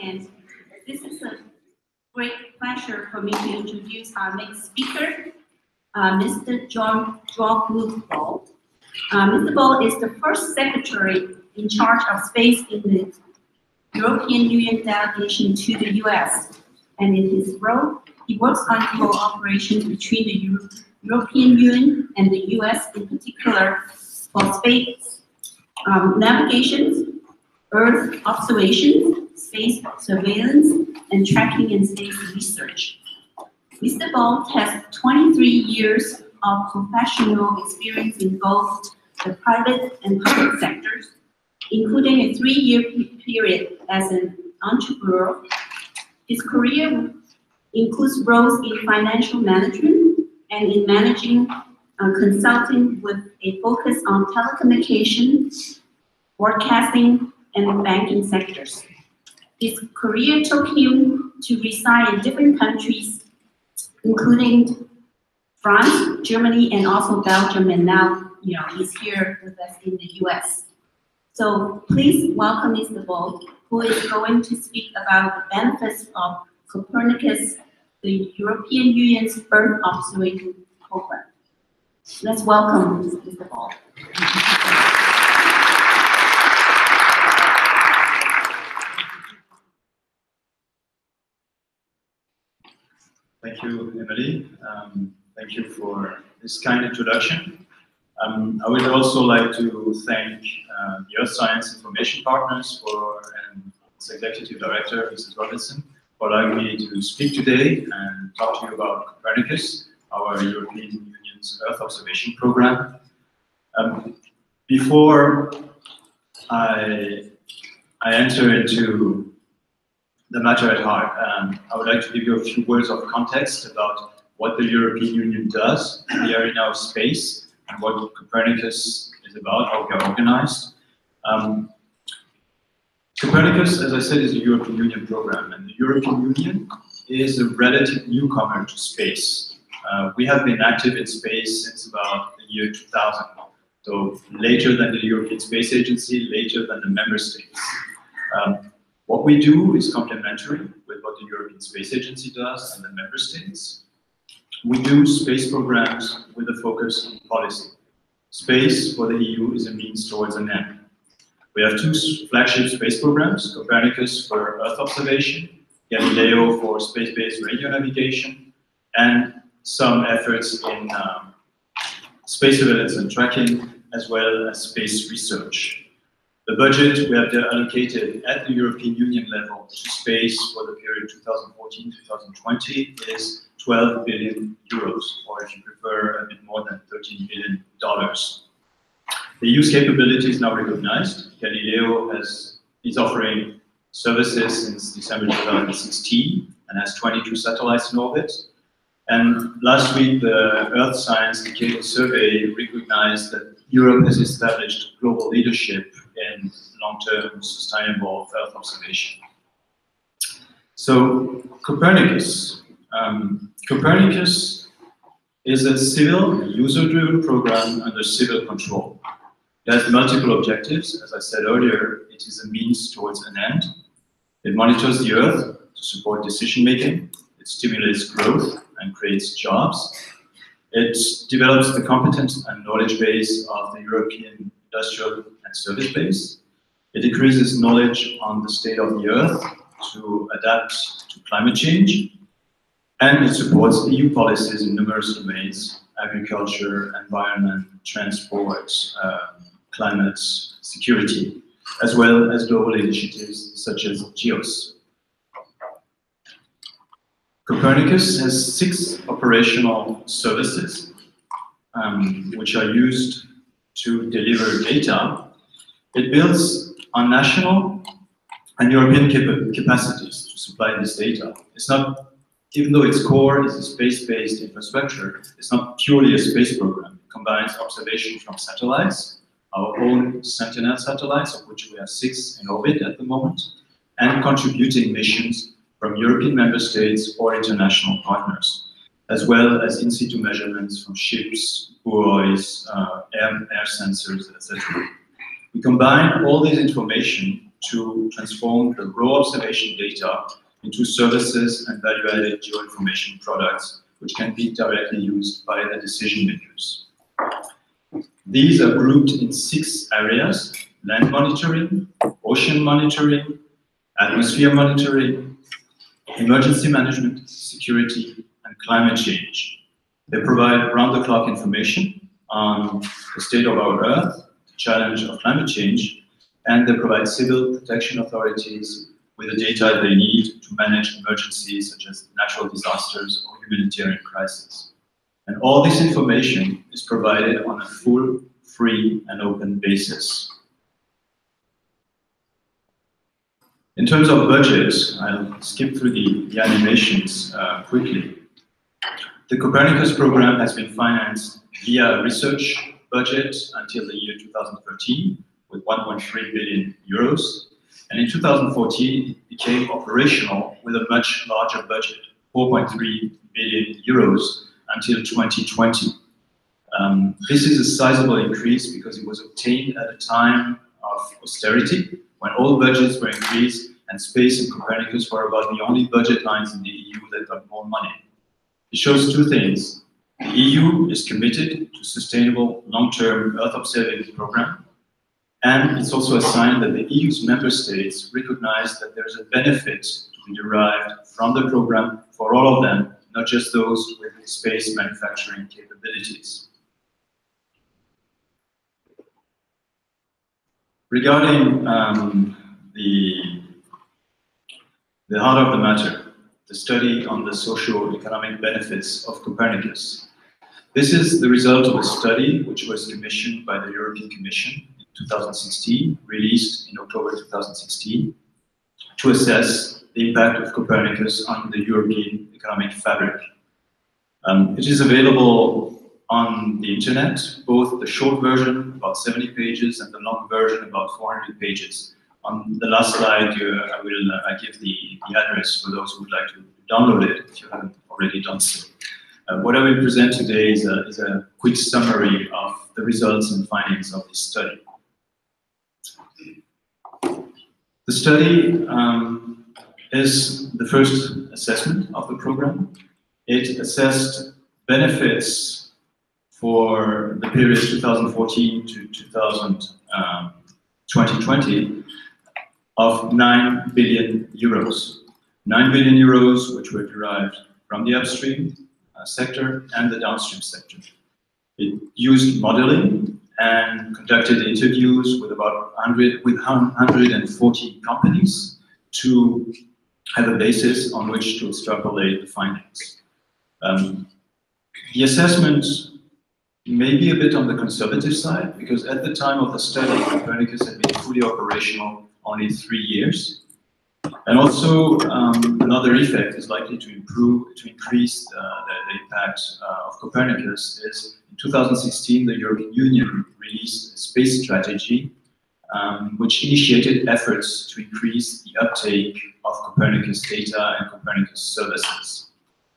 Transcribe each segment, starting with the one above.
and this is a great pleasure for me to introduce our next speaker, Mr. Jean-Claude Ball. Mr. Ball is the first secretary in charge of space in the European Union delegation to the US, and in his role, he works on cooperation between the European Union and the US, in particular for space navigation, Earth observations, space surveillance, and tracking and space research. Mr. Ball has 23 years of professional experience in both the private and public sectors, including a 3-year period as an entrepreneur. His career includes roles in financial management and in managing consulting with a focus on telecommunications, broadcasting, and banking sectors. His career took him to reside in different countries, including France, Germany, and also Belgium, and now he's here with us in the US. So please welcome Mr. Ball, who is going to speak about the benefits of Copernicus, the European Union's Earth observation program. Let's welcome Mr. Ball. Thank you, Emily. Thank you for this kind introduction. I would also like to thank the Earth Science Information Partners and its Executive Director, Mrs. Robinson, for allowing me to speak today and talk to you about Copernicus, our European Union's Earth observation program. Before I enter into the matter at heart, I would like to give you a few words of context about what the European Union does in the arena of space and what Copernicus is about, how we are organized. Copernicus, as I said, is a European Union program, and the European Union is a relative newcomer to space. We have been active in space since about the year 2000, so later than the European Space Agency, later than the member states. What we do is complementary with what the European Space Agency does and the member states. We do space programs with a focus on policy. Space for the EU is a means towards an end. We have 2 flagship space programs, Copernicus for Earth observation, Galileo for space-based radio navigation, and some efforts in space surveillance and tracking, as well as space research. The budget we have allocated at the European Union level to space for the period 2014-2020 is 12 billion euros, or if you prefer, a bit more than $13 billion. The EU's capability is now recognized. Galileo is offering services since December 2016 and has 22 satellites in orbit. And last week, the Earth Science Decadal Survey recognized that Europe has established global leadership in long-term sustainable Earth observation. So Copernicus. Copernicus is a civil, user-driven program under civil control. It has multiple objectives. As I said earlier, it is a means towards an end. It monitors the Earth to support decision-making. It stimulates growth and creates jobs. It develops the competence and knowledge base of the European industrial and service base. It increases knowledge on the state of the Earth to adapt to climate change. And it supports EU policies in numerous domains: agriculture, environment, transport, climate, security, as well as global initiatives such as GEOS. Copernicus has 6 operational services which are used to deliver data. It builds on national and European capacities to supply this data. It's not, even though its core is a space-based infrastructure, it's not purely a space program. It combines observation from satellites, our own Sentinel satellites, of which we have 6 in orbit at the moment, and contributing missions from European member states or international partners, as well as in situ measurements from ships, buoys, air sensors, etc. We combine all this information to transform the raw observation data into services and value-added geoinformation products, which can be directly used by the decision makers. These are grouped in 6 areas: land monitoring, ocean monitoring, atmosphere monitoring, emergency management, security, and climate change. They provide round-the-clock information on the state of our Earth, the challenge of climate change, and they provide civil protection authorities with the data they need to manage emergencies such as natural disasters or humanitarian crises. And all this information is provided on a full, free, and open basis. In terms of budget, I'll skip through the animations quickly. The Copernicus program has been financed via a research budget until the year 2013 with 1.3 billion euros. And in 2014, it became operational with a much larger budget, 4.3 billion euros until 2020. This is a sizable increase because it was obtained at a time of austerity, when all budgets were increased and space and Copernicus were about the only budget lines in the EU that got more money. It shows 2 things. The EU is committed to sustainable long-term Earth observing program, and it's also a sign that the EU's member states recognize that there's a benefit to be derived from the program for all of them, not just those with space manufacturing capabilities. Regarding the heart of the matter, the study on the socio-economic benefits of Copernicus. This is the result of a study which was commissioned by the European Commission in 2016, released in October 2016, to assess the impact of Copernicus on the European economic fabric. It is available on the internet, both the short version, about 70 pages, and the long version, about 400 pages. On the last slide, I give the address for those who would like to download it, if you haven't already done so. What I will present today is a quick summary of the results and findings of this study. The study is the first assessment of the program. It assessed benefits for the period 2014 to 2020 of 9 billion euros. 9 billion euros which were derived from the upstream sector and the downstream sector. It used modeling and conducted interviews with about 140 companies to have a basis on which to extrapolate the findings. The assessment may be a bit on the conservative side, because at the time of the study, Copernicus had been fully operational only 3 years. And also, another effect is likely to increase the impact of Copernicus is in 2016, the European Union released a space strategy which initiated efforts to increase the uptake of Copernicus data and Copernicus services.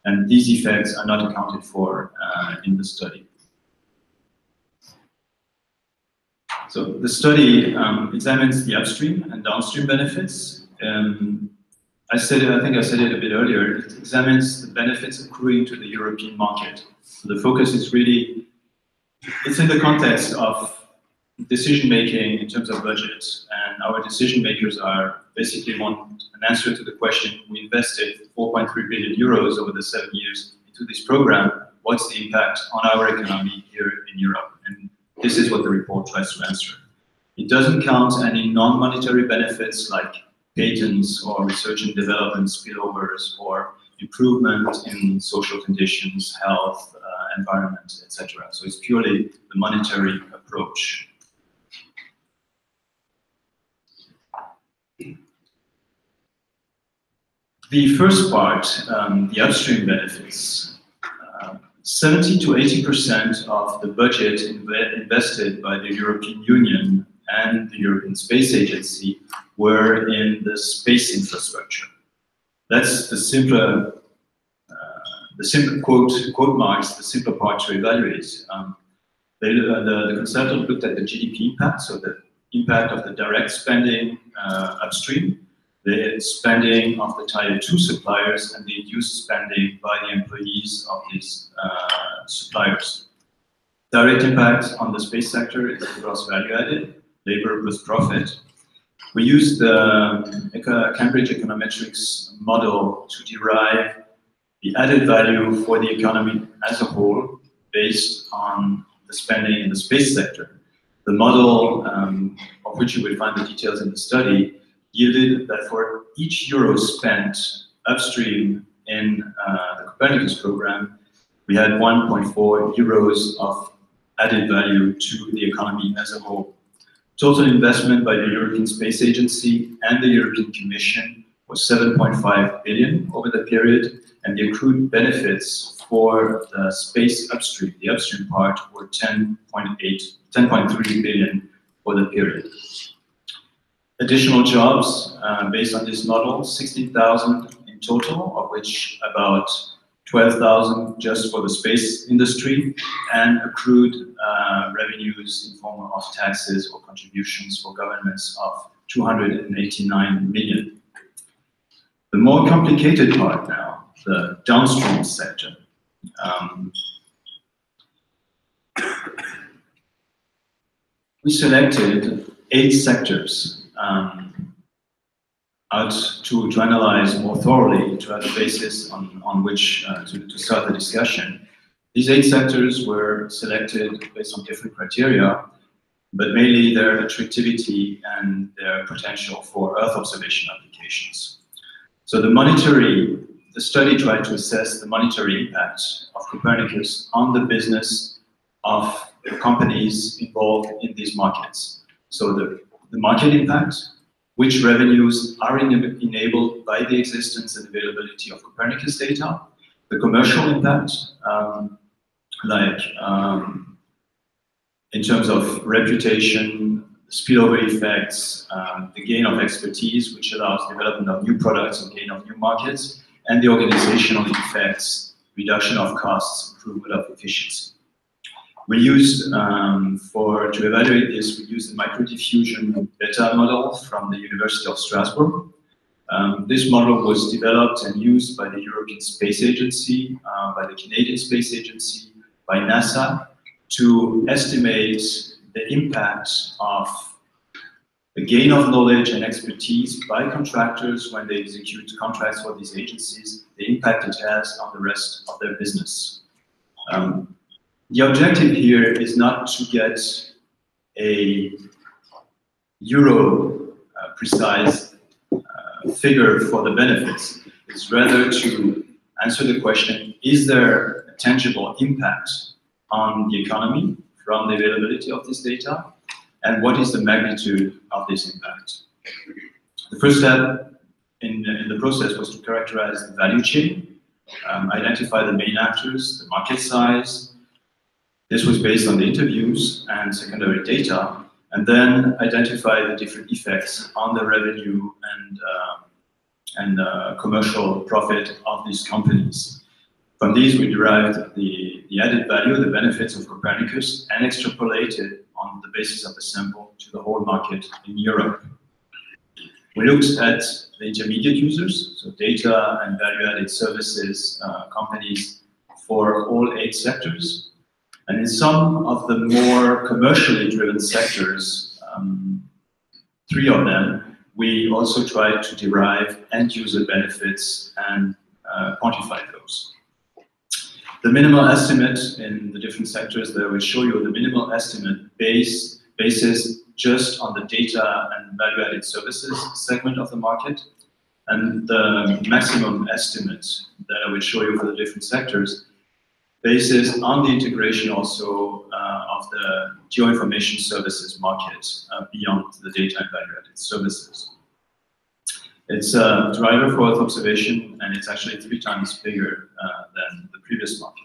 And these effects are not accounted for in the study. So the study examines the upstream and downstream benefits. I think I said it a bit earlier. It examines the benefits accruing to the European market. So the focus is really, it's in the context of decision making in terms of budget, and our decision makers are basically want an answer to the question: we invested 4.3 billion euros over the 7 years into this program. What's the impact on our economy here in Europe? And this is what the report tries to answer. It doesn't count any non-monetary benefits like patents or research and development spillovers or improvement in social conditions, health, environment, etc. So it's purely the monetary approach. The first part, the upstream benefits, 70 to 80% of the budget invested by the European Union and the European Space Agency were in the space infrastructure. That's the simpler, quote marks, the simpler part to evaluate. The consultant looked at the GDP impact, so the impact of the direct spending upstream, the spending of the Tier 2 suppliers, and the induced spending by the employees of these suppliers. Direct impact on the space sector is the gross value added, labor plus profit. We used the Cambridge econometrics model to derive the added value for the economy as a whole based on the spending in the space sector. The model, of which you will find the details in the study, yielded that for each euro spent upstream in the Copernicus program, we had 1.4 euros of added value to the economy as a whole. Total investment by the European Space Agency and the European Commission was 7.5 billion over the period, and the accrued benefits for the space upstream, the upstream part, were 10.3 billion for the period. Additional jobs based on this model, 16,000 in total, of which about 12,000 just for the space industry, and accrued revenues in form of taxes or contributions for governments of 289 million. The more complicated part now, the downstream sector. We selected 8 sectors out to analyze more thoroughly, to have a basis on which to start the discussion. These 8 sectors were selected based on different criteria, but mainly their attractivity and their potential for Earth observation applications. So the study tried to assess the monetary impact of Copernicus on the business of companies involved in these markets. So the market impact, which revenues are enabled by the existence and availability of Copernicus data, the commercial impact, in terms of reputation, spillover effects, the gain of expertise, which allows development of new products and gain of new markets, and the organizational effects, reduction of costs, improvement of efficiency. We used, to evaluate this, we used the microdiffusion beta model from the University of Strasbourg. This model was developed and used by the European Space Agency, by the Canadian Space Agency, by NASA, to estimate the impact of the gain of knowledge and expertise by contractors when they execute contracts for these agencies, the impact it has on the rest of their business. The objective here is not to get a euro precise figure for the benefits. It's rather to answer the question, is there a tangible impact on the economy from the availability of this data? And what is the magnitude of this impact? The first step in the process was to characterize the value chain, identify the main actors, the market size. This was based on the interviews and secondary data, and then identify the different effects on the revenue and commercial profit of these companies. From these, we derived the added value, the benefits of Copernicus, and extrapolated on the basis of the sample to the whole market in Europe. We looked at the intermediate users, so data and value-added services companies for all 8 sectors. And in some of the more commercially driven sectors, 3 of them, we also tried to derive end-user benefits and quantify those. The minimal estimate in the different sectors that I will show you, the minimal estimate bases just on the data and value-added services segment of the market, and the maximum estimate that I will show you for the different sectors basis on the integration also of the geoinformation services market beyond the data and value-added services. It's a driver for Earth observation, and it's actually 3 times bigger than the previous market.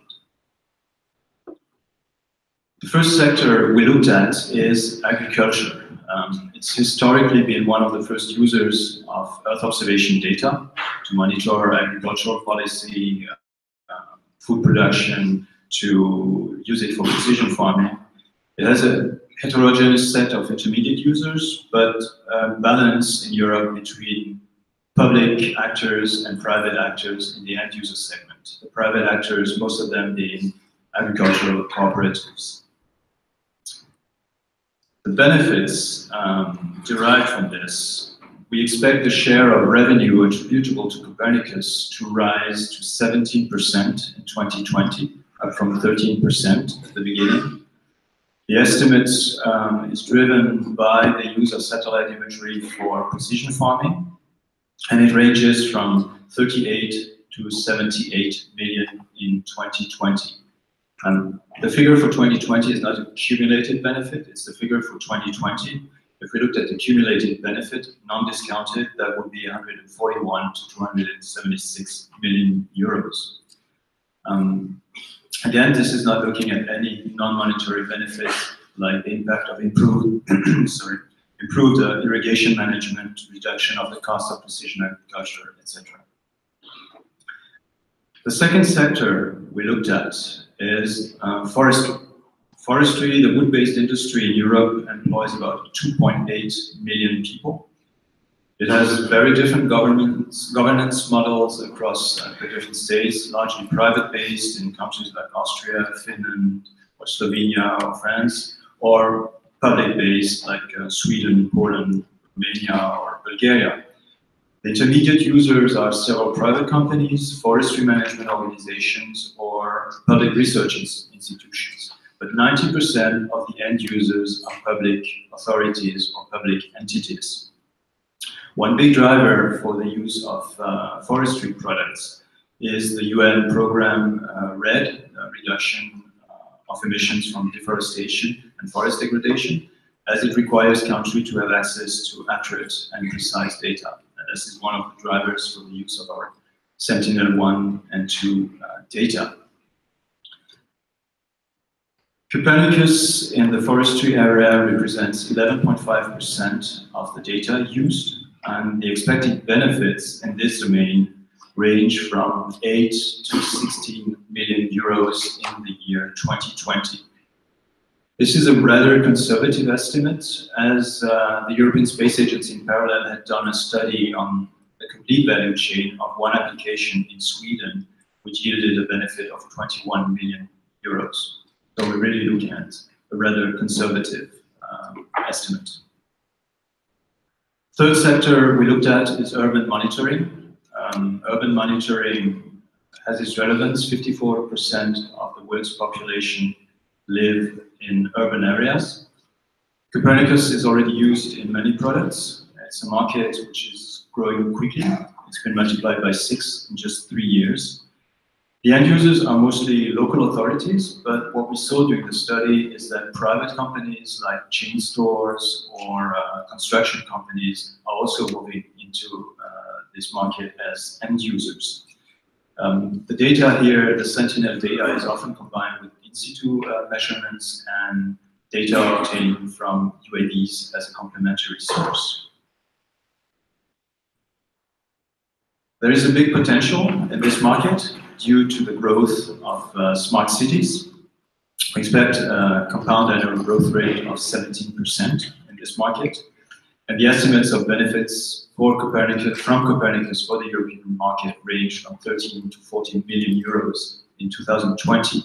The first sector we looked at is agriculture. It's historically been one of the first users of Earth observation data to monitor agricultural policy, food production, to use it for precision farming. It has a heterogeneous set of intermediate users, but balance in Europe between public actors and private actors in the end user segment. The private actors, most of them being agricultural cooperatives. The benefits derived from this, we expect the share of revenue attributable to Copernicus to rise to 17% in 2020, up from 13% at the beginning. The estimate is driven by the use of satellite imagery for precision farming, and it ranges from 38 to 78 million in 2020. And the figure for 2020 is not a cumulated benefit, it's the figure for 2020. If we looked at the cumulated benefit, non-discounted, that would be 141 to 276 million euros. Again, this is not looking at any non-monetary benefits like the impact of improved irrigation management, reduction of the cost of precision agriculture, etc. The second sector we looked at is forestry. Forestry, the wood-based industry in Europe, employs about 2.8 million people. It has very different governance models across the different states, largely private-based in countries like Austria, Finland, or Slovenia, or France, or public-based like Sweden, Poland, Romania, or Bulgaria. The intermediate users are several private companies, forestry management organizations, or public research institutions. But 90% of the end users are public authorities or public entities. One big driver for the use of forestry products is the UN program RED, reduction of emissions from deforestation and forest degradation, as it requires countries to have access to accurate and precise data. And this is one of the drivers for the use of our Sentinel-1 and 2 data. Copernicus in the forestry area represents 11.5% of the data used, and the expected benefits in this domain range from 8 to 16 million euros in the year 2020. This is a rather conservative estimate, as the European Space Agency in parallel had done a study on the complete value chain of one application in Sweden, which yielded a benefit of 21 million euros. So we're really looking at a rather conservative estimate. Third sector we looked at is urban monitoring. Urban monitoring has its relevance. 54% of the world's population live in urban areas. Copernicus is already used in many products. It's a market which is growing quickly. It's been multiplied by 6 in just 3 years. The end users are mostly local authorities, but what we saw during the study is that private companies like chain stores or construction companies are also moving into this market as end users. The data here, the Sentinel data, is often combined with in-situ measurements and data obtained from UAVs as a complementary source. There is a big potential in this market due to the growth of smart cities. We expect a compound annual growth rate of 17% in this market. And the estimates of benefits for Copernicus, from Copernicus for the European market range from 13 to 14 million euros in 2020.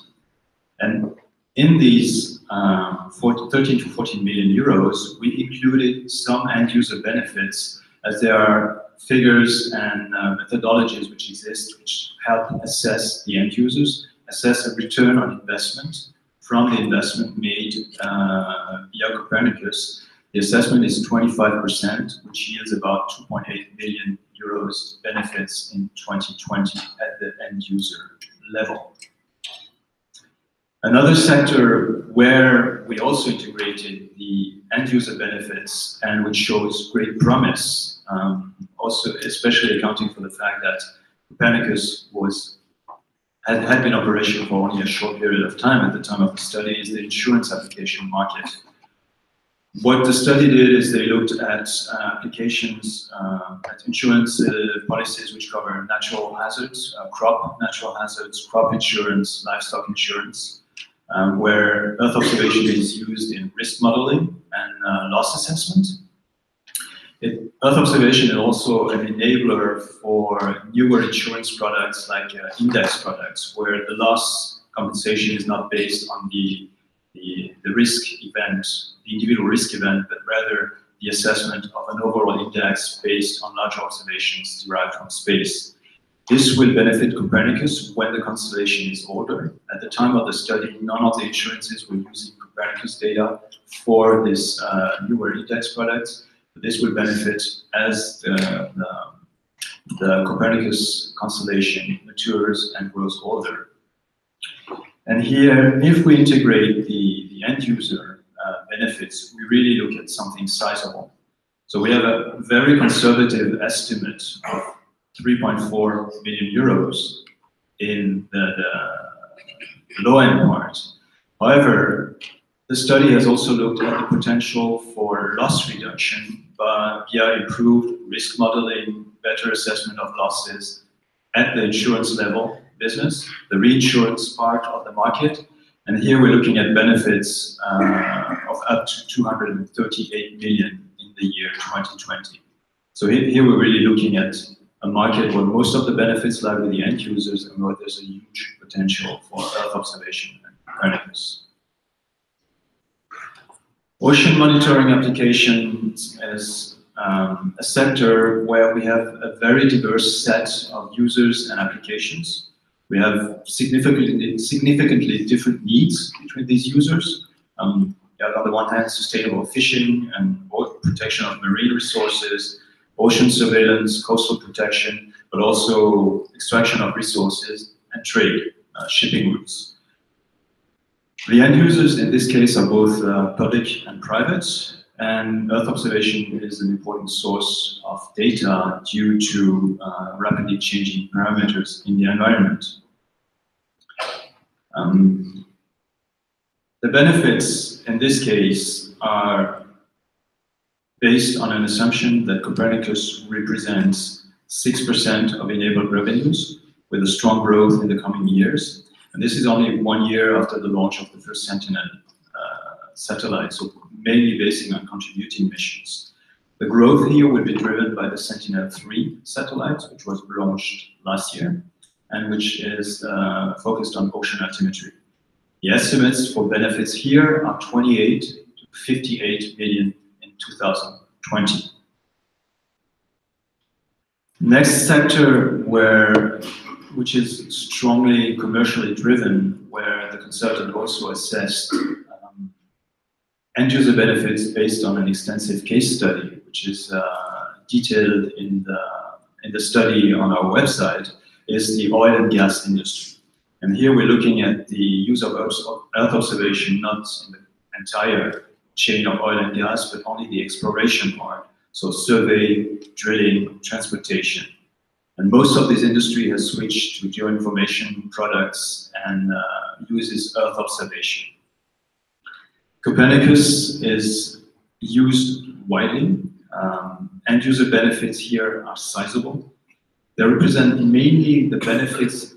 And in these 13 to 14 million euros, we included some end user benefits, as there are figures and methodologies which exist which help assess the end users, assess a return on investment from the investment made via Copernicus. The assessment is 25%, which yields about 2.8 million euros benefits in 2020 at the end user level. Another sector where we also integrated the end user benefits and which shows great promise, also especially accounting for the fact that Copernicus had been operational for only a short period of time at the time of the study, is the insurance application market. What the study did is they looked at applications, at insurance policies which cover natural hazards, crop natural hazards, crop insurance, livestock insurance. where Earth observation is used in risk modeling and loss assessment. Earth observation is also an enabler for newer insurance products like index products, where the loss compensation is not based on the risk event, the individual risk event, but rather the assessment of an overall index based on large observations derived from space. This will benefit Copernicus when the constellation is older. At the time of the study, none of the insurances were using Copernicus data for this newer index products. This will benefit as the Copernicus constellation matures and grows older. And here, if we integrate the end user benefits, we really look at something sizable. So we have a very conservative estimate of 3.4 million euros in the low-end part. However, the study has also looked at the potential for loss reduction via improved risk modeling, better assessment of losses at the insurance level business, the reinsurance part of the market. And here we're looking at benefits of up to 238 million in the year 2020. So here we're really looking at a market where most of the benefits lie with the end users and where there's a huge potential for Earth observation and Copernicus. Ocean monitoring applications is a sector where we have a very diverse set of users and applications. We have significantly different needs between these users. On the one hand, sustainable fishing and protection of marine resources, ocean surveillance, coastal protection, but also extraction of resources and trade, shipping routes. The end users in this case are both public and private, and Earth observation is an important source of data due to rapidly changing parameters in the environment. The benefits in this case are based on an assumption that Copernicus represents 6% of enabled revenues with a strong growth in the coming years. And this is only 1 year after the launch of the first Sentinel satellite, so mainly basing on contributing missions. The growth here will be driven by the Sentinel-3 satellite, which was launched last year, and which is focused on ocean altimetry. The estimates for benefits here are 28 to 58 million in 2020. Next sector which is strongly commercially driven, where the consultant also assessed end-user benefits based on an extensive case study, which is detailed in the study on our website, is the oil and gas industry. And here we're looking at the use of Earth observation, not in the entire chain of oil and gas, but only the exploration part, so survey, drilling, transportation. And most of this industry has switched to geoinformation products and uses Earth observation. Copernicus is used widely. End-user benefits here are sizable. They represent mainly the benefits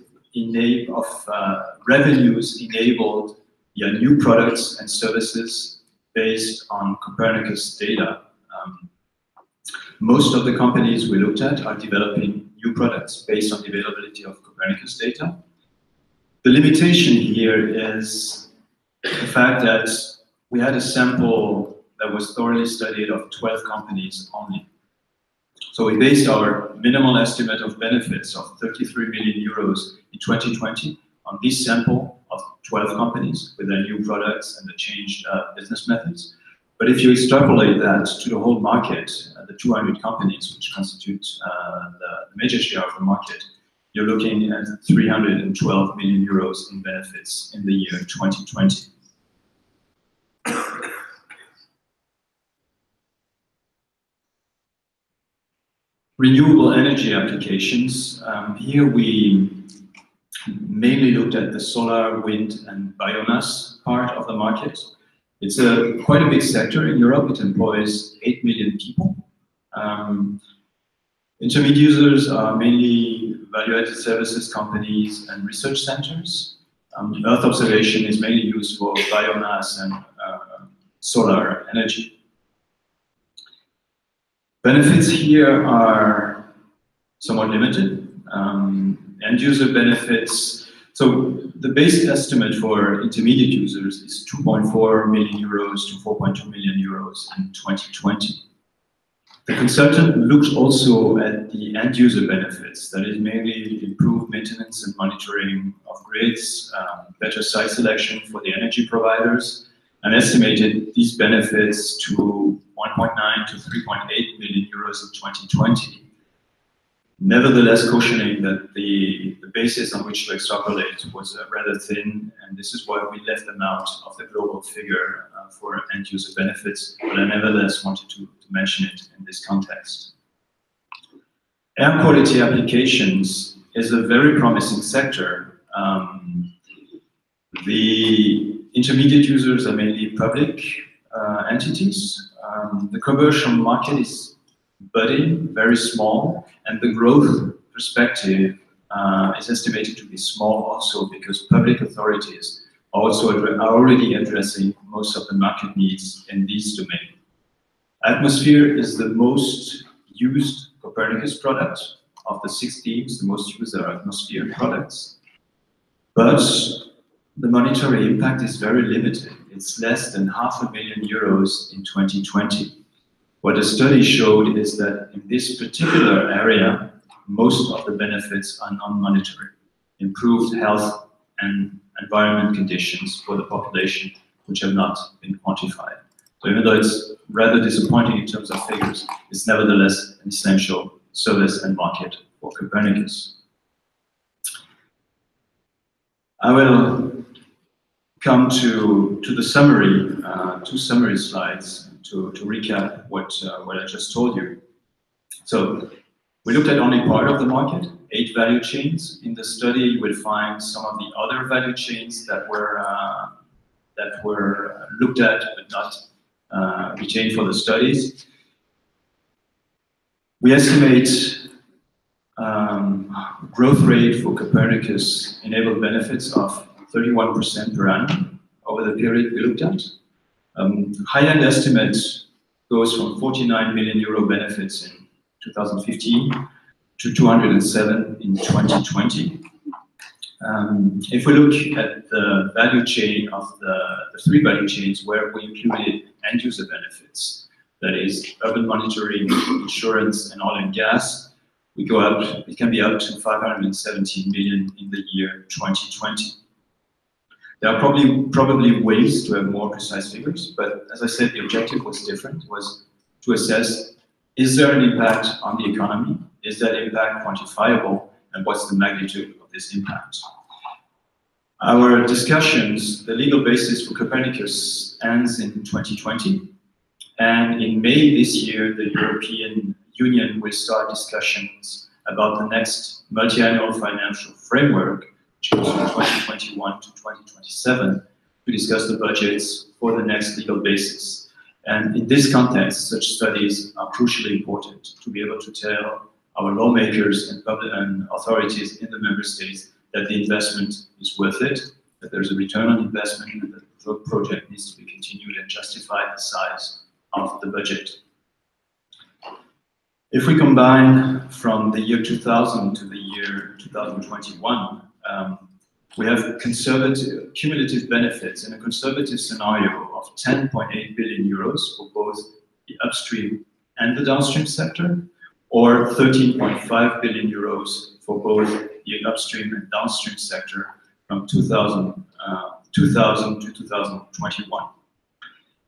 of revenues enabled via new products and services based on Copernicus data. Most of the companies we looked at are developing new products based on the availability of Copernicus data. The limitation here is the fact that we had a sample that was thoroughly studied of 12 companies only. So we based our minimal estimate of benefits of 33 million euros in 2020 on this sample of 12 companies with their new products and the changed business methods. But if you extrapolate that to the whole market, the 200 companies which constitute the major share of the market, you're looking at 312 million euros in benefits in the year 2020. Renewable energy applications. Here we mainly looked at the solar, wind, and biomass part of the market. It's quite a big sector in Europe. It employs 8 million people. Intermediate users are mainly value-added services companies and research centers. Earth observation is mainly used for biomass and solar energy. Benefits here are somewhat limited. End user benefits, so the base estimate for intermediate users is 2.4 million euros to 4.2 million euros in 2020. The consultant looked also at the end user benefits, that is mainly improved maintenance and monitoring of grids, better site selection for the energy providers, and estimated these benefits to 1.9 to 3.8 million euros in 2020. Nevertheless, cautioning that the basis on which to extrapolate was rather thin, and this is why we left them out of the global figure for end user benefits, but I nevertheless wanted to mention it in this context. Air quality applications is a very promising sector. The intermediate users are mainly public entities. The commercial market is budding, very small, and the growth perspective is estimated to be small also because public authorities are already addressing most of the market needs in these domains. Atmosphere is the most used Copernicus product. Of the 6 themes, the most used are atmosphere products. But the monetary impact is very limited. It's less than €500,000 in 2020. What the study showed is that in this particular area, most of the benefits are non-monetary. Improved health and environment conditions for the population, which have not been quantified. So even though it's rather disappointing in terms of figures, it's nevertheless an essential service and market for Copernicus. I will come to the summary, 2 summary slides to recap what I just told you. So we looked at only part of the market, 8 value chains. In the study, you will find some of the other value chains that were looked at but not retained for the studies. We estimate growth rate for Copernicus enabled benefits of 31% per annum over the period we looked at. High-end estimate goes from 49 million euro benefits in 2015 to 207 in 2020. If we look at the value chain of the 3 value chains where we included end user benefits, that is urban monitoring, insurance, and oil and gas, we go up, it can be up to 517 million in the year 2020. There are probably ways to have more precise figures, but as I said, the objective was different, was to assess, is there an impact on the economy? Is that impact quantifiable? And what's the magnitude of this impact? Our discussions, the legal basis for Copernicus ends in 2020. And in May this year, the European Union will start discussions about the next multi-annual financial framework, which goes from 2021 to 2027, to discuss the budgets for the next legal basis. And in this context, such studies are crucially important to be able to tell our lawmakers and public and authorities in the member states that the investment is worth it, that there's a return on investment, and that the project needs to be continued and justify the size of the budget. If we combine from the year 2000 to the year 2021, we have conservative cumulative benefits in a conservative scenario of 10.8 billion euros for both the upstream and the downstream sector, or 13.5 billion euros for both the upstream and downstream sector from 2000 to 2021.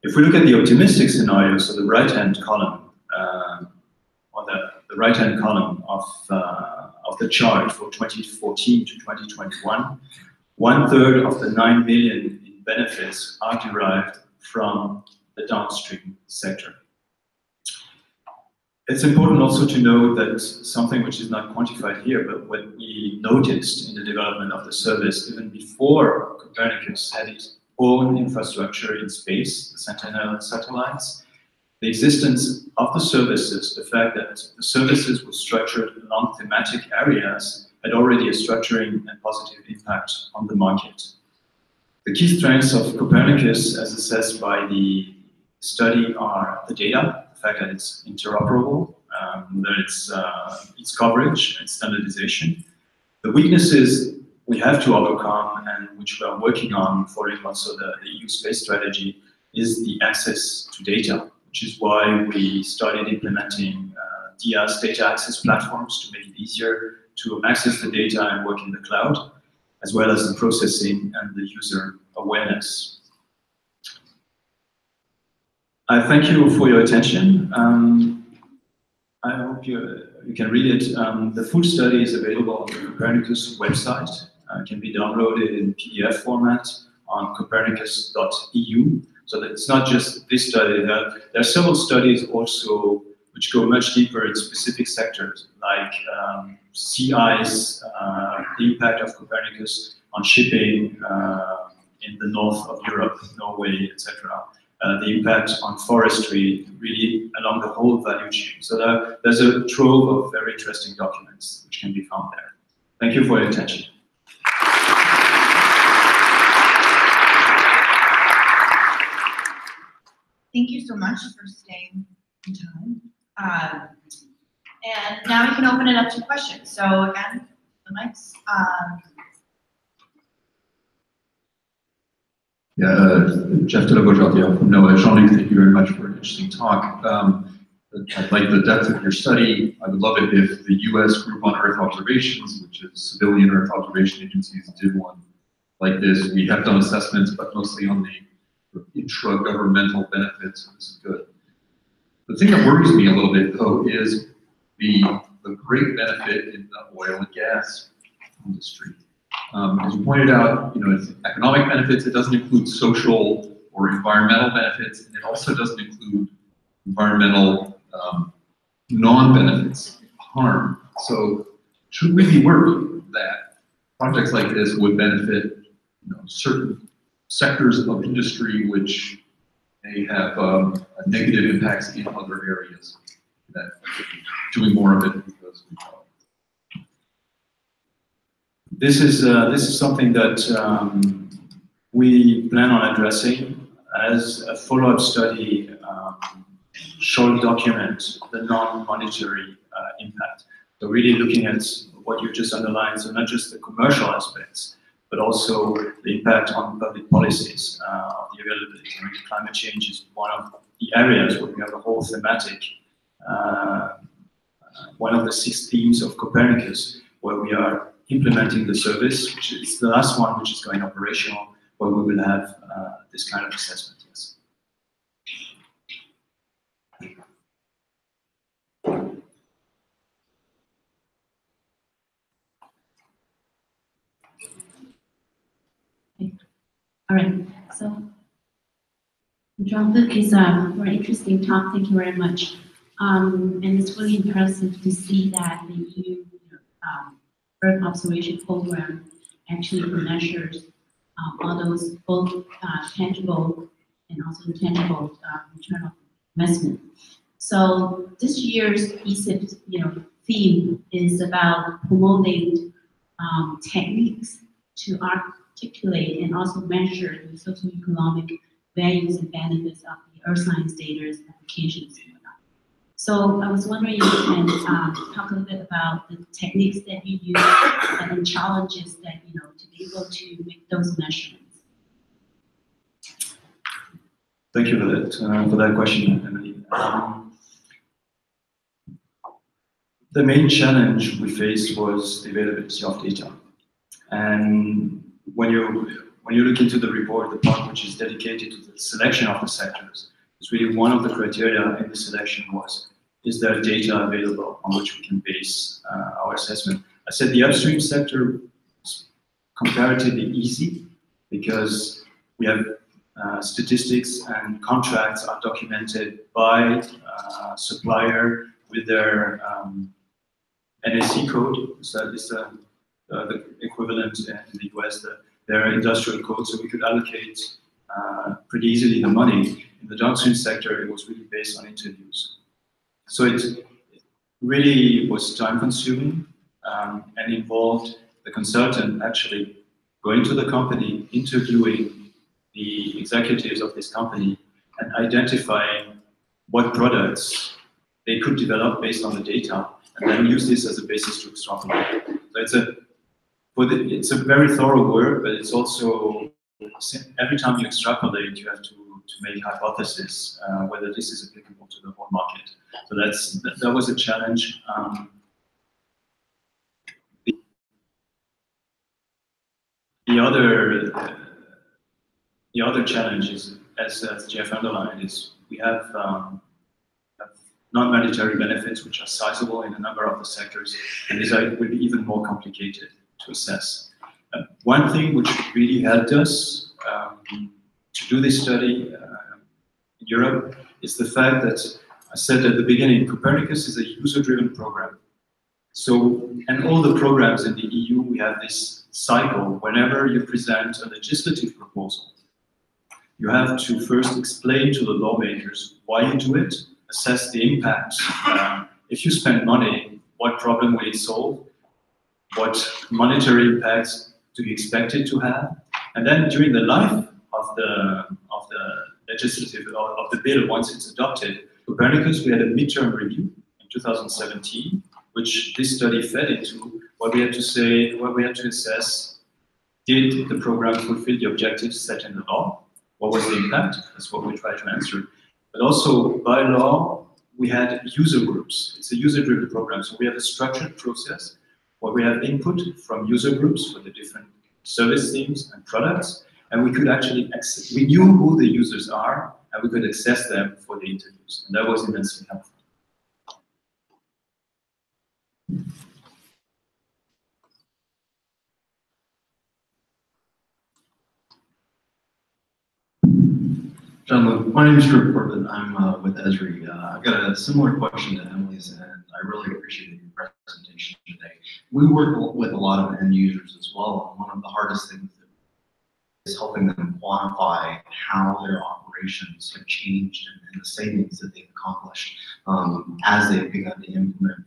If we look at the optimistic scenario, so the right-hand column, or the right-hand column of the chart for 2014 to 2021, 1/3 of the 9 billion in benefits are derived from the downstream sector. It's important also to note that something which is not quantified here, but what we noticed in the development of the service, even before Copernicus had its own infrastructure in space, the Sentinel satellites, the existence of the services, the fact that the services were structured along thematic areas, had already a structuring and positive impact on the market. The key strengths of Copernicus, as assessed by the study, are the data, the fact that it's interoperable, that its coverage and standardization. The weaknesses we have to overcome, and which we are working on following also the EU space strategy, is the access to data, which is why we started implementing DIA's data access platforms to make it easier to access the data and work in the cloud, as well as the processing and the user awareness. I thank you for your attention. I hope you can read it. The full study is available on the Copernicus website. It can be downloaded in PDF format on copernicus.eu. So that it's not just this study. There are several studies also which go much deeper in specific sectors, like sea ice, the impact of Copernicus on shipping in the north of Europe, Norway, etc. The impact on forestry, really along the whole value chain. So there's a trove of very interesting documents which can be found there. Thank you for your attention. Thank you so much for staying in time. And now we can open it up to questions. So again, the mics. Jeff Delabojatiel from NOAA. Jean-Luc, thank you very much for an interesting talk. I like the depth of your study. I would love it if the U.S. Group on Earth Observations, which is civilian Earth observation agencies, did one like this. We have done assessments, but mostly on the intra-governmental benefits. This is good. The thing that worries me a little bit, though, is the great benefit in the oil and gas industry. As you pointed out, it's economic benefits. It doesn't include social or environmental benefits, and it also doesn't include environmental non-benefits, harm. So, should we be worried that projects like this would benefit, certain sectors of industry which may have negative impacts in other areas? That doing more of it because we know. This is something that we plan on addressing as a follow-up study. Shall document the non-monetary impact. So really looking at what you just underlined, so not just the commercial aspects, but also the impact on public policies of the availability. Climate change is one of the areas where we have a whole thematic, one of the 6 themes of Copernicus, where we are implementing the service, which is the last one which is going operational, where we will have this kind of assessment, yes. All right, so Jean-Luc is a very interesting talk. Thank you very much. And it's really impressive to see that the EU Earth observation program actually measures all those both tangible and also intangible return of investment. So this year's ESIP theme is about promoting techniques to articulate and also measure the socioeconomic values and benefits of the earth science data applications. So I was wondering if you can talk a little bit about the techniques that you use and the challenges that, to be able to make those measurements. Thank you for that question, Emily. The main challenge we faced was the availability of data. And when you look into the report, the part which is dedicated to the selection of the sectors, it's really one of the criteria in the selection was, is there data available on which we can base our assessment? I said the upstream sector is comparatively easy because we have statistics and contracts are documented by supplier with their NSC code. So that is the equivalent in the US, their industrial code. So we could allocate pretty easily the money. In the downstream sector, it was really based on interviews. So it really was time consuming. and involved the consultant actually going to the company, interviewing the executives of this company, and identifying what products they could develop based on the data, and then use this as a basis to extrapolate. So it's a very thorough work, but it's also, every time you extrapolate, you have to make hypotheses whether this is applicable to the whole market. So that was a challenge. The other challenge is, as Jeff underlined, is we have non-monetary benefits which are sizable in a number of the sectors, and these will be even more complicated to assess. One thing which really helped us to do this study in Europe is the fact that I said at the beginning, Copernicus is a user-driven program. So, and all the programs in the EU, we have this cycle. Whenever you present a legislative proposal, you have to first explain to the lawmakers why you do it, assess the impact. If you spend money, what problem will it solve? What monetary impacts do you expect it to have? And then during the life of the legislative, of the bill, once it's adopted, Copernicus, we had a midterm review in 2017, which this study fed into, where we had to say, where we had to assess, did the program fulfill the objectives set in the law? What was the impact? That's what we tried to answer. But also, by law, we had user groups. It's a user-driven program, so we have a structured process where we have input from user groups for the different service themes and products, and we could actually, we knew who the users are, and we could access them for the interviews, and that was immensely helpful. Gentlemen, my name is Drew Corbett. I'm with Esri. I've got a similar question to Emily's, and I really appreciated your presentation today. We work with a lot of end users as well, and one of the hardest things is helping them quantify how their operations have changed and the savings that they've accomplished as they've begun to implement.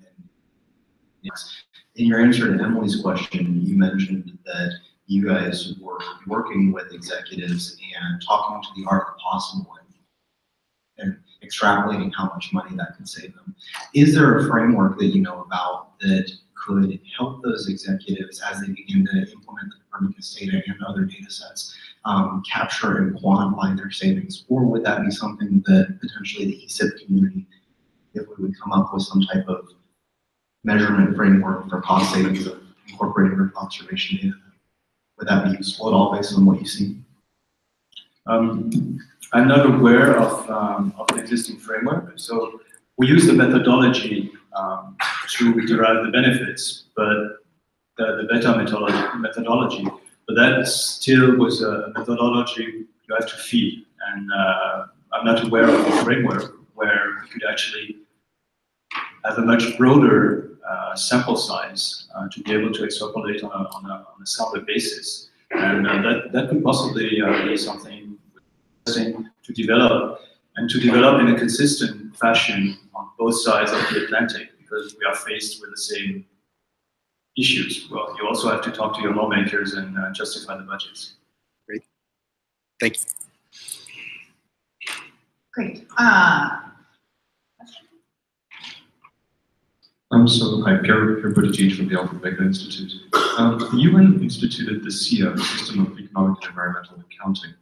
In your answer to Emily's question, you mentioned that you guys were working with executives and talking to the art of the possible and extrapolating how much money that could save them. Is there a framework that you know about that could help those executives as they begin to implement the Copernicus data and other data sets capture and quantify their savings? Or would that be something that potentially the ESIP community, if we would come up with some type of measurement framework for cost savings of incorporating Earth observation data, would that be useful at all based on what you see? I'm not aware of an existing framework, so we use the methodology to derive the benefits, but the beta methodology, but that still was a methodology you have to feed, and I'm not aware of a framework where we could actually have a much broader sample size to be able to extrapolate on a sample basis, and that could possibly be something to develop, and to develop in a consistent fashion on both sides of the Atlantic, because we are faced with the same issues. Well, you also have to talk to your lawmakers and justify the budgets. Great. Thank you. Great. So hi, Pierre Buttigieg from the Alfred Becker Institute. The UN instituted the SIA, System of Economic and Environmental Accounting,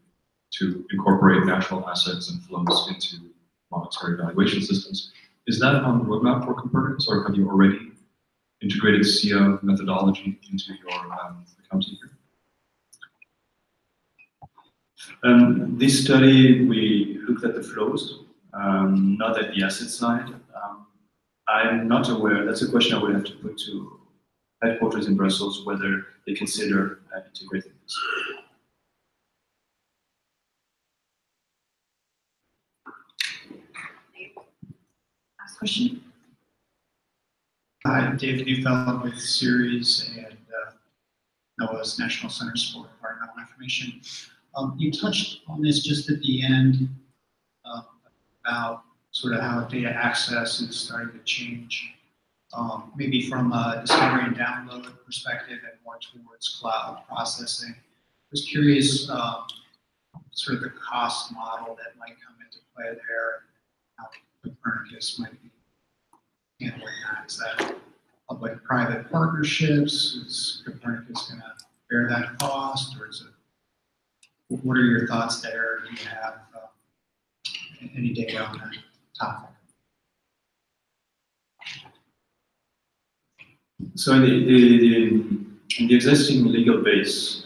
to incorporate natural assets and flows into monetary valuation systems. Is that on the roadmap for Copernicus, or have you already integrated SIA methodology into your accounting here? This study, we looked at the flows, not at the asset side. I'm not aware, that's a question I would have to put to headquarters in Brussels, whether they consider integrating this. Last question. I'm David Neufeld with Series and NOAA's National Centers for Environmental Information. You touched on this just at the end about sort of how data access is starting to change. maybe from a discovery and download perspective and more towards cloud processing. I was curious, sort of the cost model that might come into play there, how Copernicus might be handling that. Is that public-private partnerships? Is Copernicus going to bear that cost, or is it? What are your thoughts there? Do you have any data on that topic? So in the existing legal base,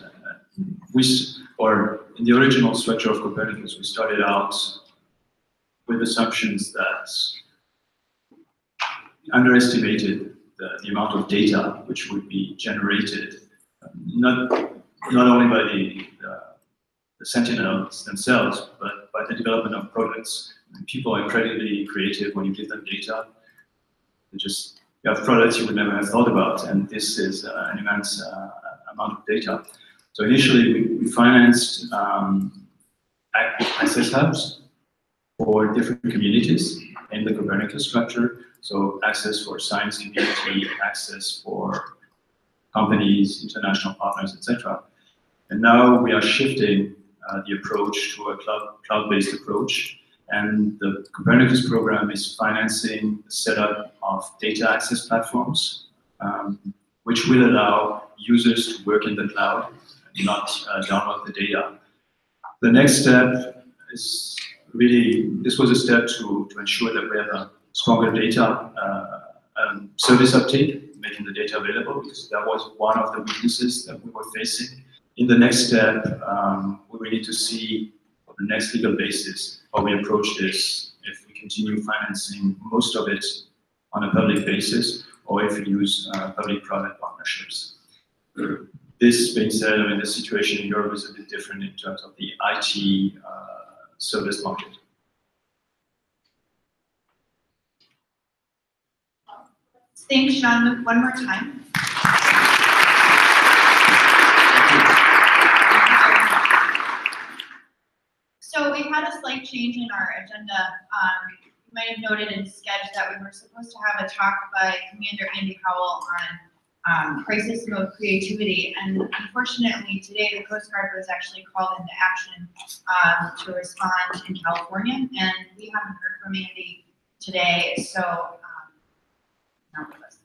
or in the original structure of Copernicus, we started out with assumptions that underestimated the amount of data which would be generated, not only by the Sentinels themselves, but by the development of products. And people are incredibly creative when you give them data. You have products you would never have thought about, and this is an immense amount of data. So initially, we financed access hubs for different communities in the Copernicus structure. So access for science community, access for companies, international partners, etc. And now we are shifting the approach to a cloud-based approach. And the Copernicus program is financing the setup of data access platforms, which will allow users to work in the cloud and not download the data. The next step is really, this was a step to ensure that we have a stronger data service uptake, making the data available, because that was one of the weaknesses that we were facing. In the next step, we will need to see on the next legal basis how we approach this, if we continue financing most of it on a public basis, or if we use public-private partnerships. This being said, I mean, the situation in Europe is a bit different in terms of the IT service market. Thanks, Jean-Luc, one more time. So we had a slight change in our agenda. You might have noted in Sketch that we were supposed to have a talk by Commander Andy Howell on crisis mode creativity, and unfortunately today the Coast Guard was actually called into action to respond in California, and we haven't heard from Andy today, so not with us.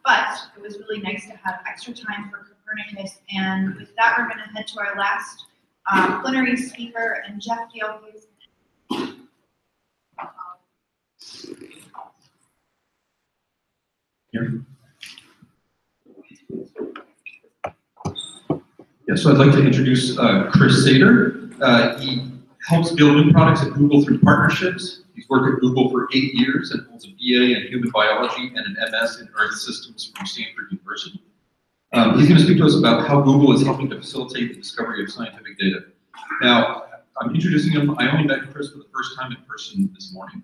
But it was really nice to have extra time for Copernicus, and with that we're going to head to our last plenary speaker, and Jeff Gale, please. Here. Yeah, so I'd like to introduce Chris Sater. He helps build new products at Google through partnerships. He's worked at Google for 8 years and holds a BA in human biology and an MS in Earth Systems from Stanford University. He's going to speak to us about how Google is helping to facilitate the discovery of scientific data. Now, I'm introducing him. I only met Chris for the first time in person this morning,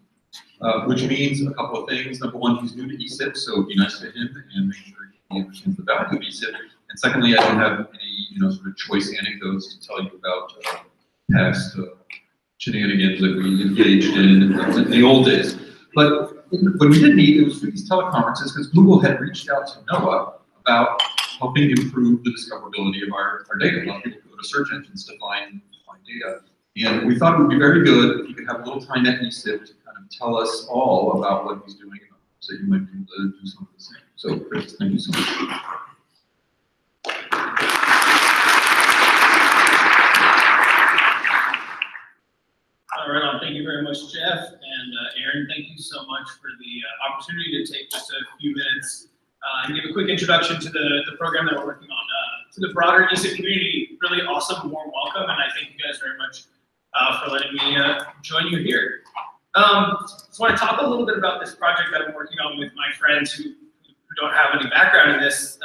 which means a couple of things. Number one, he's new to ESIP, so be nice to him and make sure he understands the value of ESIP. And secondly, I don't have any, sort of choice anecdotes to tell you about past shenanigans that we engaged in the old days. But when we did meet, it was through these teleconferences because Google had reached out to NOAA about helping improve the discoverability of our data. A lot of people go to search engines to find data. And we thought it would be very good if you could have a little time at ESIP to kind of tell us all about what he's doing, so you might be able to do some of the same. So, Chris, thank you so much. All right, thank you very much, Jeff, and Aaron, thank you so much for the opportunity to take just a few minutes and give a quick introduction to the program that we're working on. To the broader ESIP community, really awesome, warm welcome, and I thank you guys very much for letting me join you here. So I want to talk a little bit about this project that I'm working on with my friends who don't have any background in this,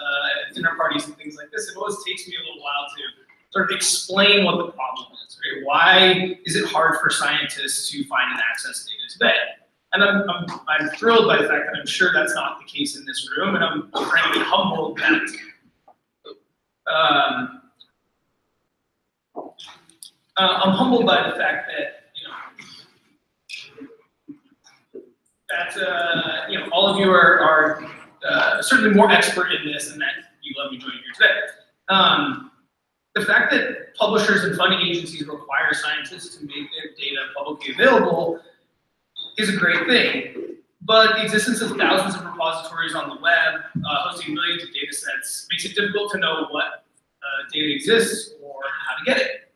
at dinner parties and things like this. It always takes me a little while to sort of explain what the problem is, right? Why is it hard for scientists to find and access data today? And I'm thrilled by the fact that I'm sure that's not the case in this room, and I'm frankly humbled that I'm humbled by the fact that, that you know, all of you are certainly more expert in this, and that you let me join you here today. The fact that publishers and funding agencies require scientists to make their data publicly available is a great thing, but the existence of thousands of repositories on the web, hosting millions of data sets, makes it difficult to know what data exists or how to get it.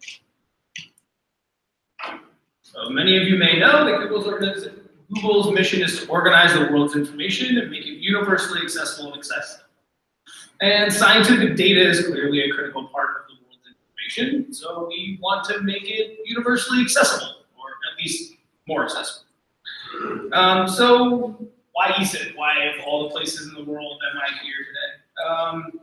So many of you may know that Google's mission is to organize the world's information and make it universally accessible and accessible. And scientific data is clearly a critical part of the world's information, so we want to make it universally accessible, or at least more accessible. So why ESIP? Why, of all the places in the world, am I here today?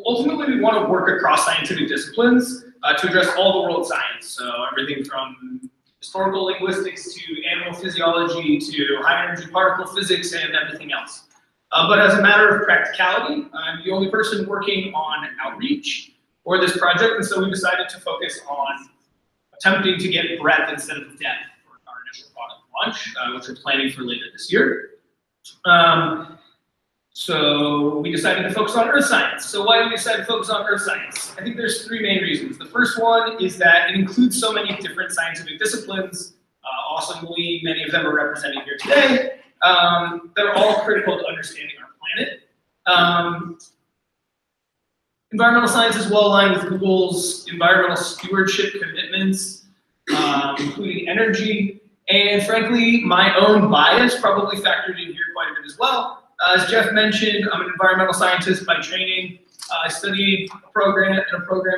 Ultimately, we want to work across scientific disciplines to address all the world's science. So everything from historical linguistics to animal physiology to high energy particle physics and everything else. But as a matter of practicality, I'm the only person working on outreach for this project, and so we decided to focus on attempting to get breadth instead of depth for our initial product launch, which we're planning for later this year. So we decided to focus on earth science. So why did we decide to focus on earth science? I think there's three main reasons. The first one is that it includes so many different scientific disciplines. Awesomely, many of them are represented here today. That are all critical to understanding our planet. Environmental science is well aligned with Google's environmental stewardship commitments, including energy, and frankly, my own bias probably factored in here quite a bit as well. As Jeff mentioned, I'm an environmental scientist by training. I studied a program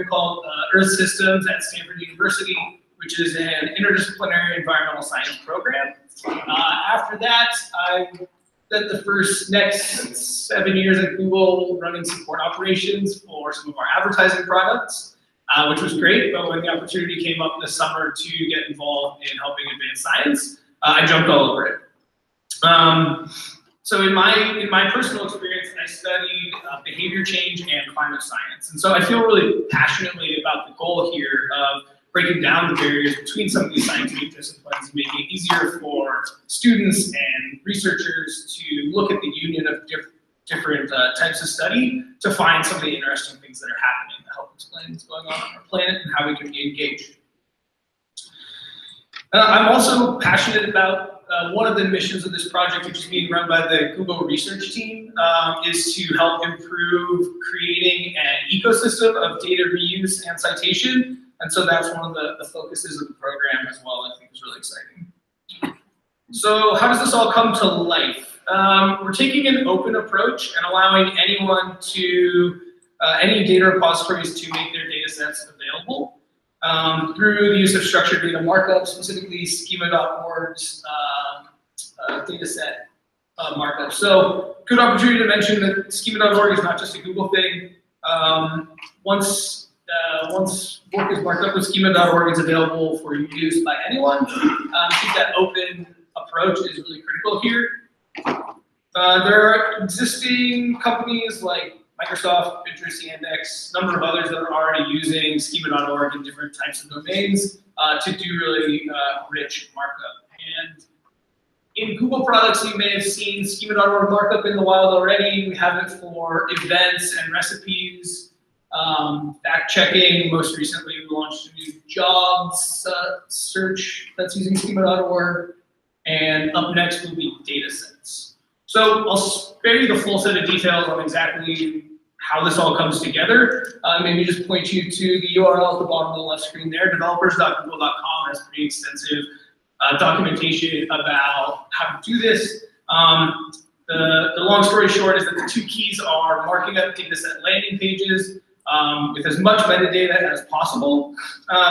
called Earth Systems at Stanford University, which is an interdisciplinary environmental science program. After that, I spent the next 7 years at Google running support operations for some of our advertising products, which was great. But when the opportunity came up this summer to get involved in helping advance science, I jumped all over it. So in my personal experience, I studied behavior change and climate science. And so I feel really passionately about the goal here of breaking down the barriers between some of these scientific disciplines and making it easier for students and researchers to look at the union of different types of study to find some of the interesting things that are happening to help explain what's going on our planet and how we can be engaged. I'm also passionate about one of the missions of this project, which is being run by the Google research team, is to help improve creating an ecosystem of data reuse and citation. And so that's one of the focuses of the program as well. I think is really exciting. So how does this all come to life? We're taking an open approach and allowing anyone to, any data repositories to make their data sets available through the use of structured data markup, specifically schema.org's data set markup. So good opportunity to mention that schema.org is not just a Google thing. Once work is marked up with schema.org, it's available for use by anyone. I think that open approach is really critical here. There are existing companies like Microsoft, Pinterest, Yandex, a number of others that are already using schema.org in different types of domains to do really rich markup. And in Google products, you may have seen schema.org markup in the wild already. We have it for events and recipes, fact checking. Most recently, we launched a new jobs search that's using schema.org. And up next will be data sets. So I'll spare you the full set of details on exactly how this all comes together. Maybe just point you to the URL at the bottom of the left screen there. Developers.google.com has pretty extensive documentation about how to do this. The long story short is that the two keys are marking up data set landing pages with as much metadata as possible.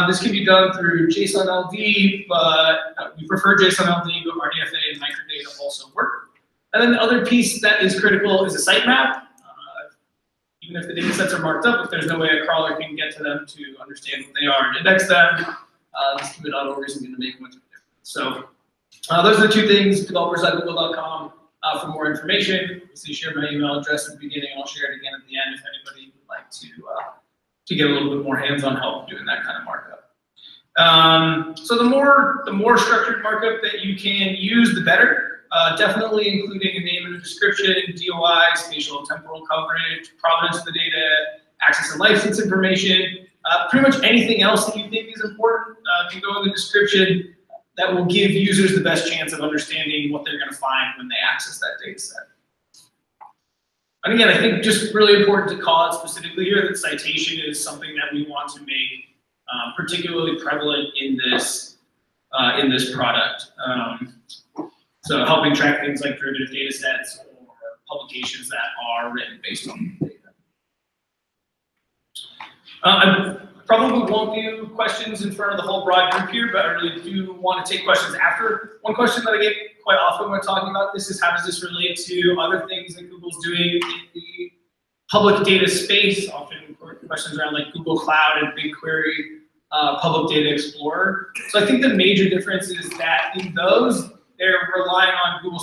This can be done through JSON-LD, but we prefer JSON-LD, but RDFA and microdata also work. And then the other piece that is critical is a sitemap. Even if the data sets are marked up, if there's no way a crawler can get to them to understand what they are and index them, schema.org isn't going to make much of a difference. So those are the two things, developers.google.com for more information. Obviously, share my email address at the beginning, and I'll share it again at the end if anybody would like to get a little bit more hands-on help doing that kind of markup. So the more structured markup that you can use, the better. definitely including a name and a description, DOI, spatial and temporal coverage, provenance of the data, access and license information, pretty much anything else that you think is important can go in the description that will give users the best chance of understanding what they're going to find when they access that data set. And again, I think just really important to call out specifically here that citation is something that we want to make particularly prevalent in this product. So helping track things like derivative data sets or publications that are written based on data. I probably won't do questions in front of the whole broad group here, but I really do want to take questions after. One question that I get quite often when talking about this is how does this relate to other things that Google's doing in the public data space, often questions around like Google Cloud and BigQuery, Public Data Explorer. So I think the major difference is that in those, they're relying on Google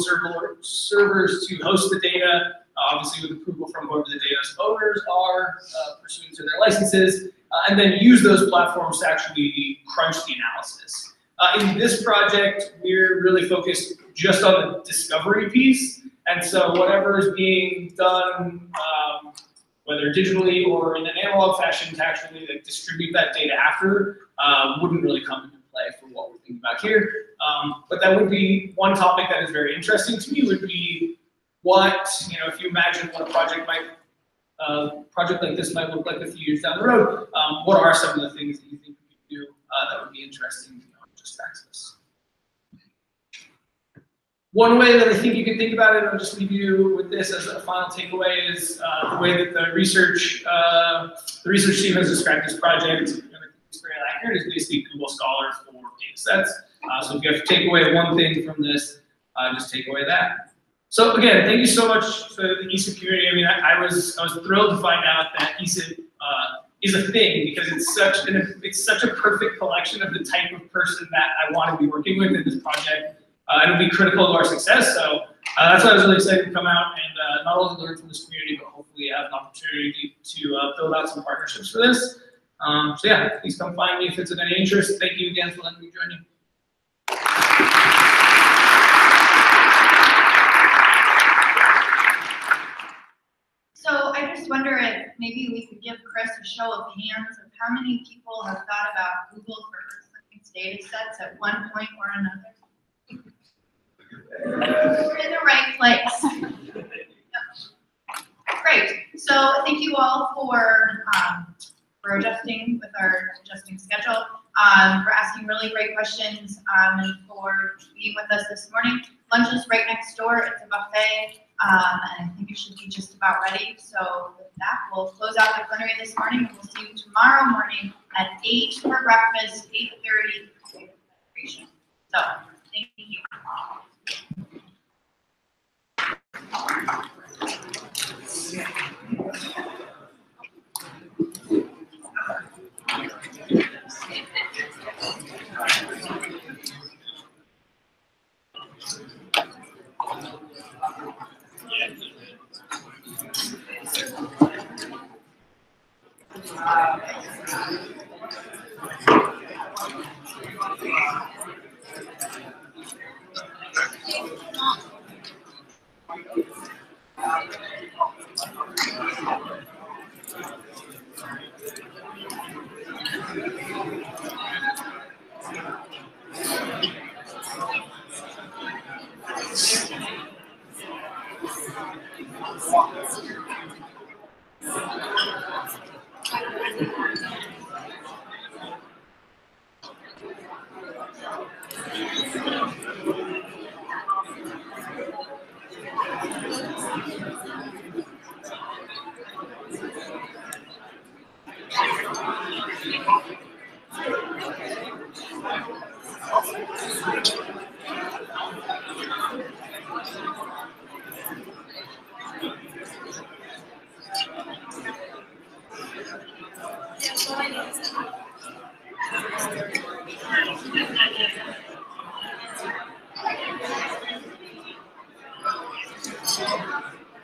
servers to host the data, obviously with approval from whoever the data's owners are, pursuant to their licenses, and then use those platforms to actually crunch the analysis. In this project, we're really focused just on the discovery piece, and so whatever is being done, whether digitally or in an analog fashion to actually like, distribute that data after, wouldn't really come into play for what we're thinking about here. But that would be one topic that is very interesting to me would be what, if you imagine what a project like this might look like a few years down the road, what are some of the things that you think we could do that would be interesting beyond just access? One way that I think you can think about it, and I'll just leave you with this as a final takeaway, is the way that the research team has described this project, and it's very accurate, is basically Google Scholar for data sets. So if you have to take away one thing from this, just take away that. So again, thank you so much to the ESIP community. I mean, I was thrilled to find out that ESIP is a thing because it's such a perfect collection of the type of person that I want to be working with in this project. It'll be critical to our success. So that's why I was really excited to come out and not only learn from this community, but hopefully have an opportunity to build out some partnerships for this. So yeah, please come find me if it's of any interest. Thank you again for letting me join you. So I just wonder if maybe we could give Chris a show of hands of how many people have thought about Google for its data sets at one point or another. We're in the right place. Great. So thank you all for adjusting with our adjusting schedule, for asking really great questions, and for being with us this morning. Lunch is right next door. It's a buffet, and I think it should be just about ready. So with that, we'll close out the plenary this morning, and we'll see you tomorrow morning at 8 for breakfast, 8:30 for So thank you.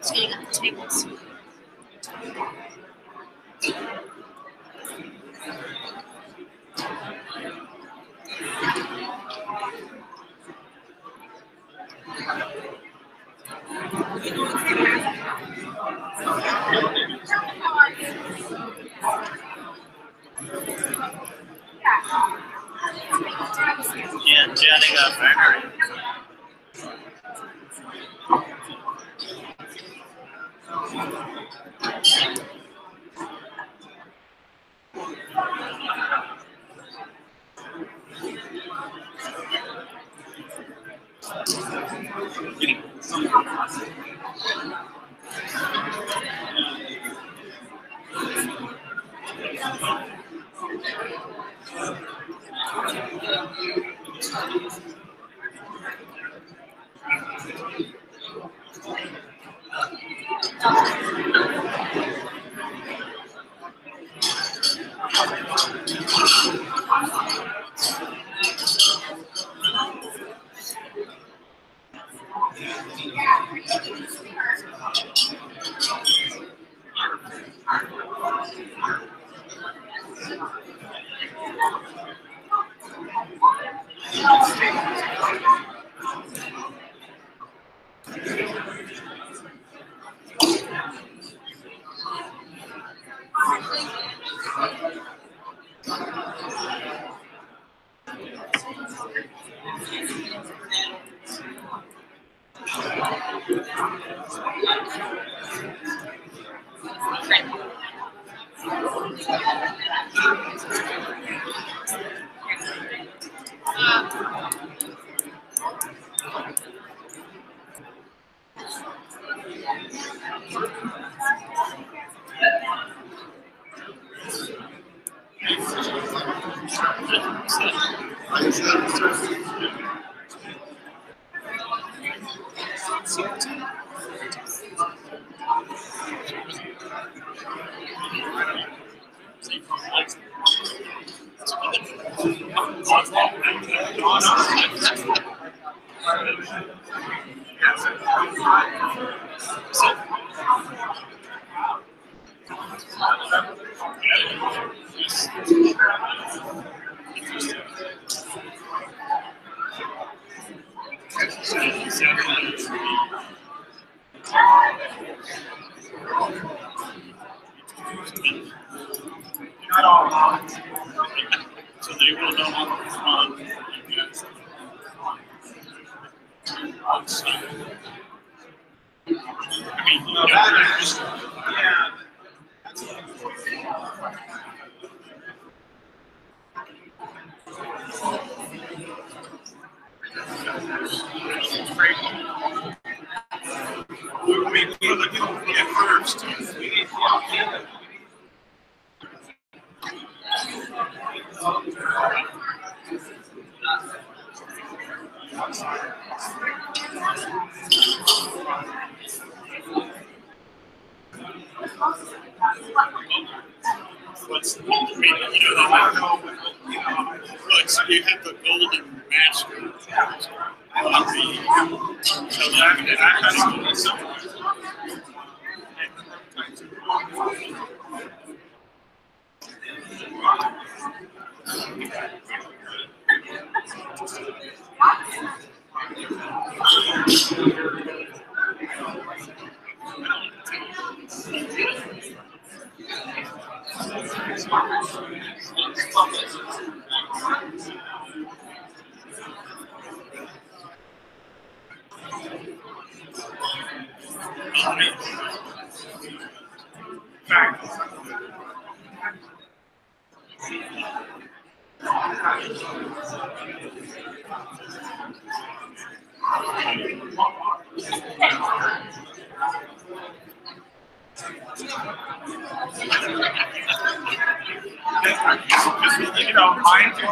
Sitting at the tables. And chatting up Plenaries. So they will know how to respond. I mean, you know, that is just, yeah. We look at first. What's the meaning? You know, I don't know. Look, so you have the golden master. So you know, mine too.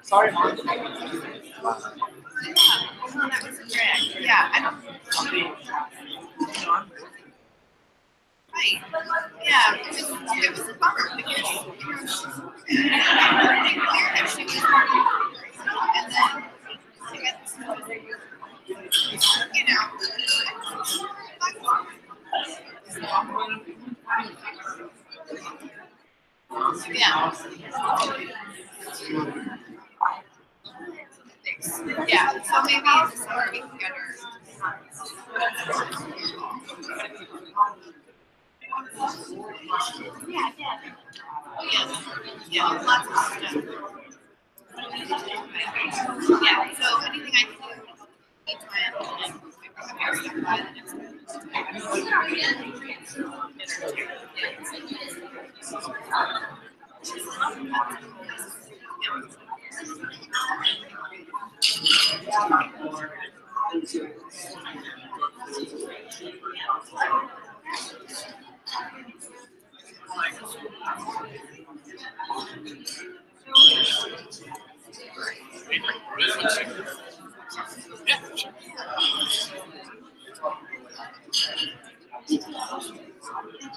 Sorry, Mom. Oh, that was a drag. Yeah, I don't. Right. Yeah, it was a bummer because everything clear that she was and then she got this, you know. Yeah. Yeah, so maybe in the summer we can get her. Yeah, yeah, lots of stuff. Yeah, so anything I can do, each my and by the next one.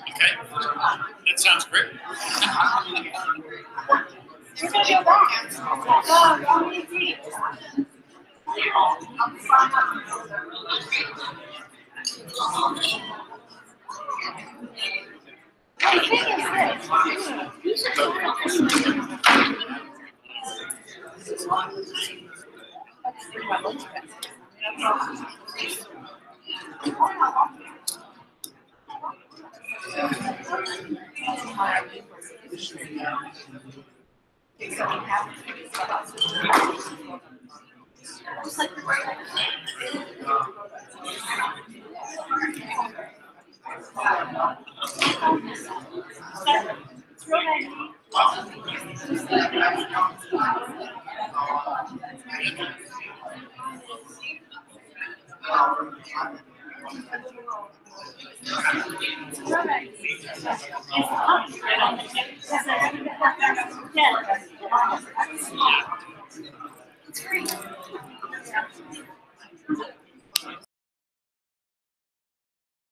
Okay, that sounds great. You're gonna go back. Oh,